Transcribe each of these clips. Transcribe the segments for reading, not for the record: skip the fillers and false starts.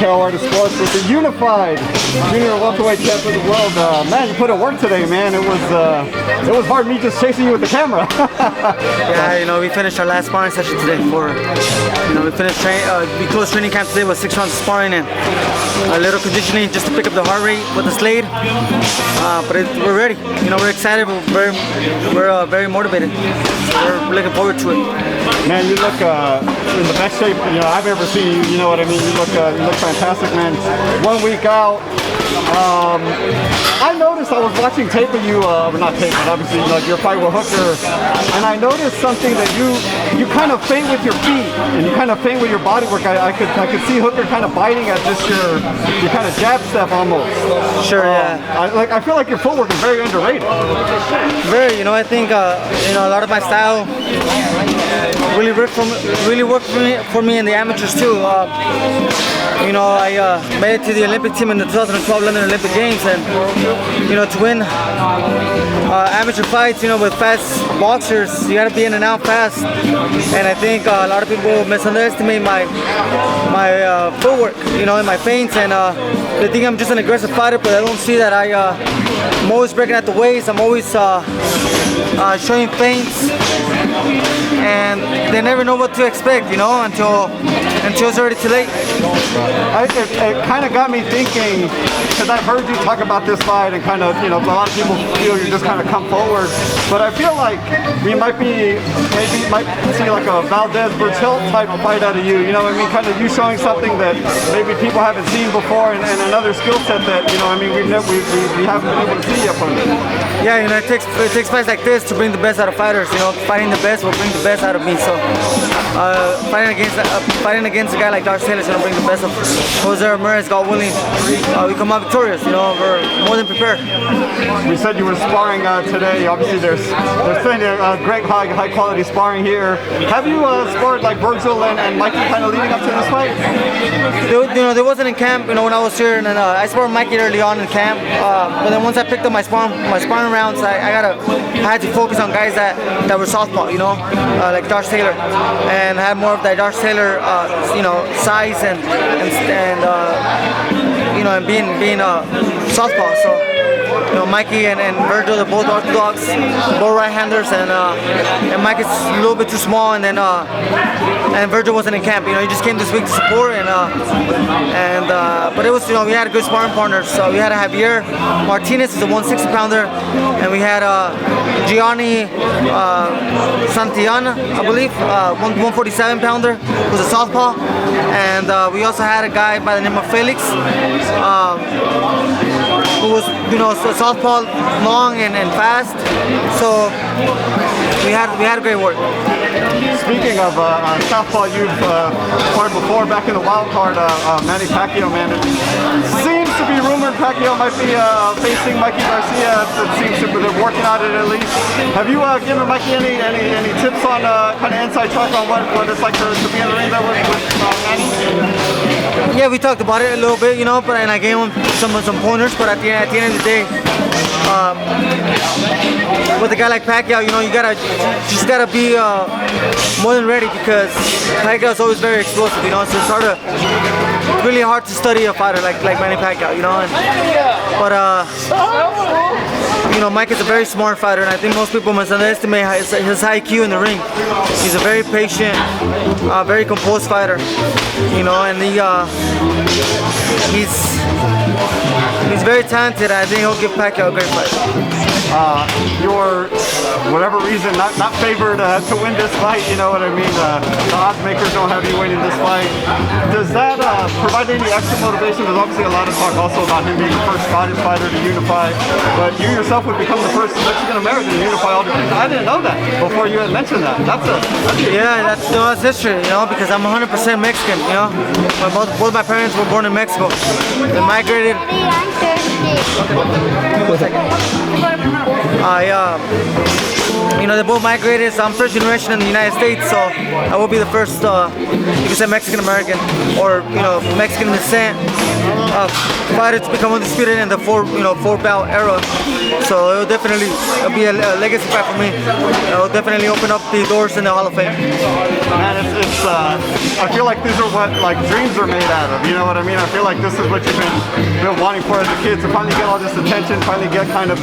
KO Artist Sports with the unified junior welterweight champ of the world. Man, you put in work today, man. It was hard me just chasing you with the camera. Yeah, you know, we finished our last sparring session today. We closed training camp today with 6 rounds of sparring and a little conditioning just to pick up the heart rate with the Slade. But we're ready. You know, we're excited. We're very motivated. We're looking forward to it. Man, you look in the best shape I've ever seen you. You know what I mean? You look fantastic, man. 1 week out. I noticed I was watching tape of you, not tape, but obviously your fight with Hooker, and I noticed something that you kind of feint with your feet and you kind of feint with your body work. I could see Hooker kind of biting at just your kind of jab step almost. Sure, yeah. I feel like your footwork is very underrated. Very, I think a lot of my style really worked for me in the amateurs too. I made it to the Olympic team in the 2012 London Olympic Games, and to win amateur fights, with fast boxers, you got to be in and out fast. And I think a lot of people misunderestimate my footwork, and my feints, and they think I'm just an aggressive fighter, but I don't see that. I'm always breaking at the waist. I'm always showing feints, and they never know what to expect, until it's already too late. It kind of got me thinking, because I've heard you talk about this fight, and kind of, a lot of people feel you just kind of come forward, but I feel like we might see like a Valdez-Bertilt type of fight out of you. You know what I mean? Kind of you showing something that maybe people haven't seen before, and another skill set that we haven't been able to see yet from you. Yeah, it takes fights like this to bring the best out of fighters. Fighting the best will bring the best out of me. So fighting against a guy like Darce Taylor is going to bring the best of Jose Ramirez, God willing. We come out victorious. We're more than prepared. You said you were sparring today. Obviously, there's plenty of great high quality sparring here. Have you sparred like Virgil and Mikey kind of leading up to this fight? There wasn't in camp. When I was here, and then I sparred Mikey early on in camp. But then once I picked up my sparring rounds, I had to focus on guys that were southpaw. Like Darce Taylor, and had more of that Darce Taylor, size and being southpaw. So Mikey and Virgil, they're both orthodox, both right-handers, and Mike is a little bit too small, and then and Virgil wasn't in camp. He just came this week to support, but it was we had a good sparring partners. So we had Javier Martinez, who's a 160-pounder, and we had Gianni Santillana, I believe, 147-pounder, who's a southpaw, and we also had a guy by the name of Felix, who was a southpaw, long and fast. So we had great work. Speaking of southpaw, you've sparred before back in the wild card. Manny Pacquiao, man, it seems to be rumored Pacquiao might be facing Mikey Garcia. It seems to be they're working on it at least. Have you given Mikey any tips on kind of inside track on what it's like to be in the ring there with Manny? Yeah, we talked about it a little bit, and I gave him some pointers. But at the end of the day, with a guy like Pacquiao, you just gotta be more than ready, because Pacquiao is always very explosive, so it's really hard to study a fighter like Manny Pacquiao, But Mike is a very smart fighter, and I think most people misunderestimate his IQ in the ring. He's a very patient, very composed fighter, and he's very talented. I think he'll give Pacquiao a great fight. You're, whatever reason, not favored to win this fight, you know what I mean? The odds makers don't have you winning this fight. Does that provide any extra motivation? There's obviously a lot of talk also about him being the first Scottish fighter to unify, but you yourself would become the first Mexican-American to unify all divisions. I didn't know that before you had mentioned that. That's history, because I'm 100% Mexican, Both my parents were born in Mexico. They migrated. They both migrated, so I'm first generation in the United States, so I will be the first, you could say, Mexican-American, or, Mexican descent fighter to become undisputed in the four-bout era So it'll definitely be a legacy fight for me. It'll definitely open up the doors in the Hall of Fame. Man, I feel like these are what like dreams are made out of. You know what I mean? I feel like this is what you've been wanting for as a kid, to finally get all this attention, finally get kind of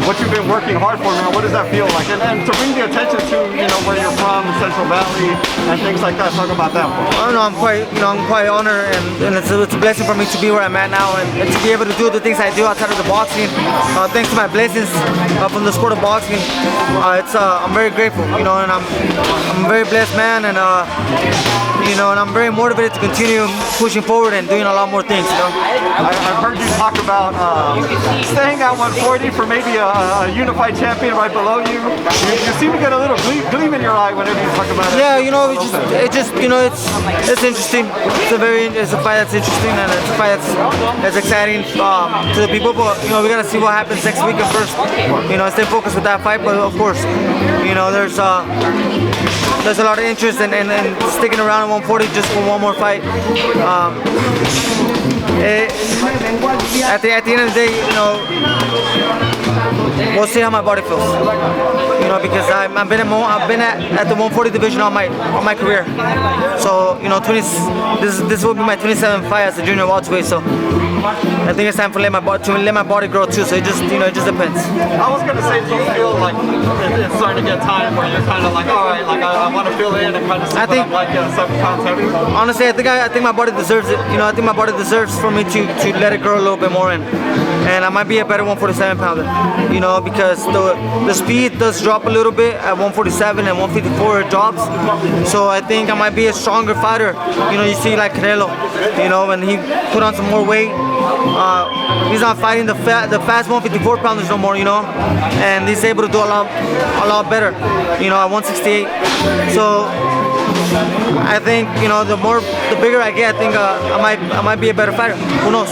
what you've been working hard for, man. What does that feel like? And to bring the attention to, you know, where you're from, Central Valley, and things like that. Talk about that. I don't know. I'm quite honored, and it's a blessing for me to be where I'm at now, and to be able to do the things I do outside of the boxing. Thanks to my blessings from the sport of boxing, I'm very grateful, you know, and I'm a very blessed man, and you know, and I'm very motivated to continue pushing forward and doing a lot more things, you know. I've heard you talk about staying at 140 for maybe a unified champion right below you. You seem to get a little gleam in your eye whenever you talk about it. Yeah, you know, it just you know, it's interesting. It's a fight that's interesting, and it's a fight that's exciting to the people. But you know, we gotta see what happens next weekend first. You know, stay focused with that fight. But of course, you know, there's a lot of interest in sticking around at 140 just for one more fight. At the end of the day, you know, we'll see how my body feels. You know, because I've been at the 140 division all my career. So you know, this will be my 27th fight as a junior welterweight. So I think it's time to let my body grow too. So it just depends. I was gonna say, do you feel like it's starting to get time where you're kind of like, all right, like I want to fill in and kind of see what I'm like 7 pounds heavier? Honestly, I think my body deserves it. You know, I think my body deserves for me to let it grow a little bit more, and I might be a better 147 pounder. You know, because the speed does drop a little bit at 147 and 154 it drops. So I think I might be a stronger fighter. You know, you see like CANELO. You know, when he put on some more weight. He's not fighting the fast 154 pounders no more, you know, and he's able to do a lot better, you know, at 168. So I think, you know, the bigger I get, I think I might be a better fighter. Who knows?